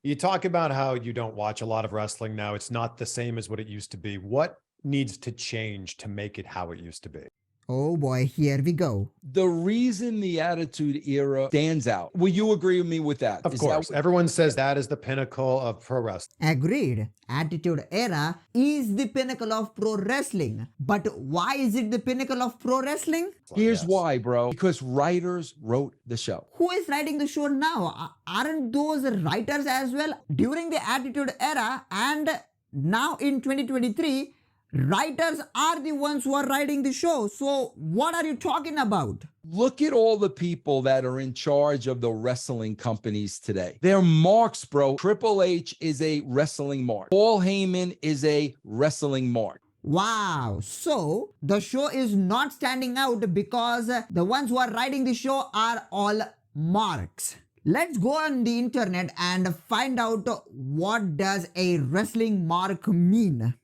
You talk about how you don't watch a lot of wrestling now. It's not the same as what it used to be. What needs to change to make it how it used to be? Oh boy, here we go. The reason the Attitude Era stands out, will you agree with me with that? Of course. Everyone says that is the pinnacle of pro wrestling. Agreed. Attitude Era is the pinnacle of pro wrestling. But why is it the pinnacle of pro wrestling? Here's why, bro. Because writers wrote the show. Who is writing the show now? Aren't those writers as well? During the Attitude Era and now in 2023, writers are the ones who are writing the show. So what are you talking about? Look at all the people that are in charge of the wrestling companies today. They're marks, bro. Triple H is a wrestling mark. Paul Heyman is a wrestling mark. Wow. So the show is not standing out because the ones who are writing the show are all marks. Let's go on the internet and find out what does a wrestling mark mean.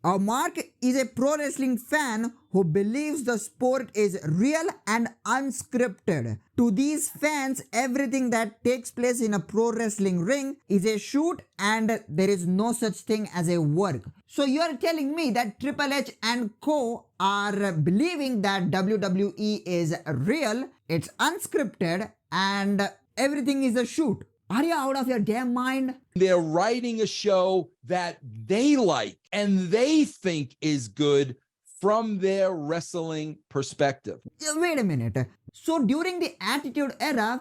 A mark is a pro wrestling fan who believes the sport is real and unscripted. To these fans, everything that takes place in a pro wrestling ring is a shoot and there is no such thing as a work. So you are telling me that Triple H and co are believing that WWE is real, it's unscripted and everything is a shoot. Are you out of your damn mind? They're writing a show that they like and they think is good from their wrestling perspective. Wait a minute. So during the Attitude Era,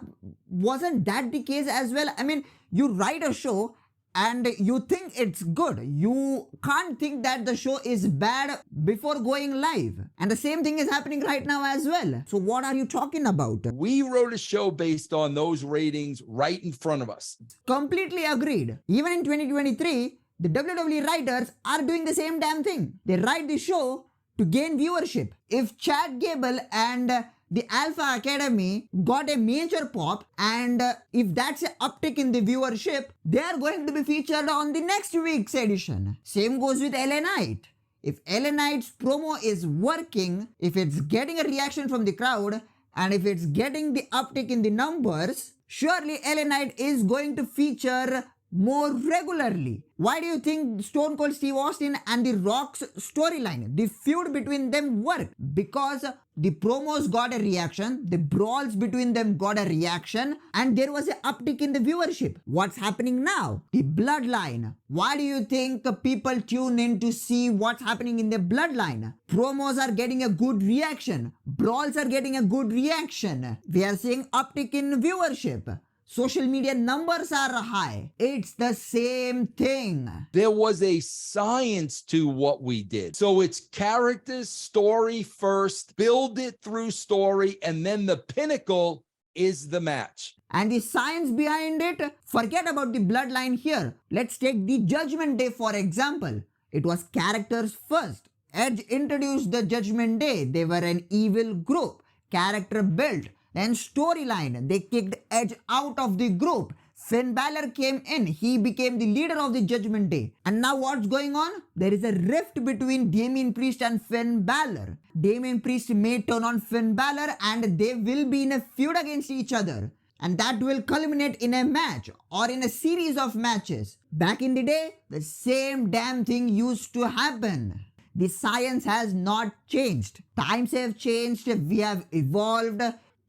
wasn't that the case as well? I mean, you write a show and you think it's good. You can't think that the show is bad before going live. And the same thing is happening right now as well. So what are you talking about? We wrote a show based on those ratings right in front of us. Completely agreed. Even in 2023, the WWE writers are doing the same damn thing. They write the show to gain viewership. If Chad Gable and the Alpha Academy got a major pop and if that's an uptick in the viewership, they are going to be featured on the next week's edition. Same goes with LA Knight. If LA Knight's promo is working, if it's getting a reaction from the crowd and if it's getting the uptick in the numbers, surely LA Knight is going to feature more regularly. Why do you think Stone Cold Steve Austin and The Rock's storyline, the feud between them worked? Because the promos got a reaction, the brawls between them got a reaction, and there was an uptick in the viewership. What's happening now? The bloodline. Why do you think people tune in to see what's happening in the bloodline? Promos are getting a good reaction. Brawls are getting a good reaction. We are seeing uptick in viewership. Social media numbers are high. It's the same thing. There was a science to what we did. So it's characters, story first, build it through story, and then the pinnacle is the match. And the science behind it, forget about the bloodline here. Let's take the Judgment Day for example. It was characters first. Edge introduced the Judgment Day. They were an evil group. Character built. Then storyline, they kicked Edge out of the group. Finn Balor came in, he became the leader of the Judgment Day. And now what's going on? There is a rift between Damian Priest and Finn Balor. Damian Priest may turn on Finn Balor and they will be in a feud against each other. And that will culminate in a match or in a series of matches. Back in the day, the same damn thing used to happen. The science has not changed. Times have changed, we have evolved.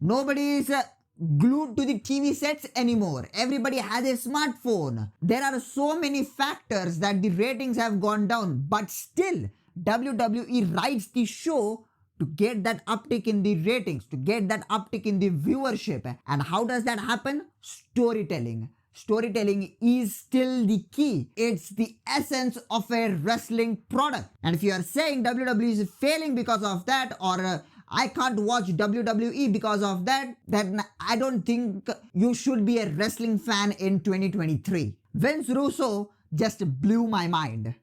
Nobody is glued to the TV sets anymore. Everybody has a smartphone. There are so many factors that the ratings have gone down. But still, WWE writes the show to get that uptick in the ratings, to get that uptick in the viewership. And how does that happen? Storytelling. Storytelling is still the key. It's the essence of a wrestling product. And if you are saying WWE is failing because of that, or I can't watch WWE because of that, then I don't think you should be a wrestling fan in 2023. Vince Russo just blew my mind.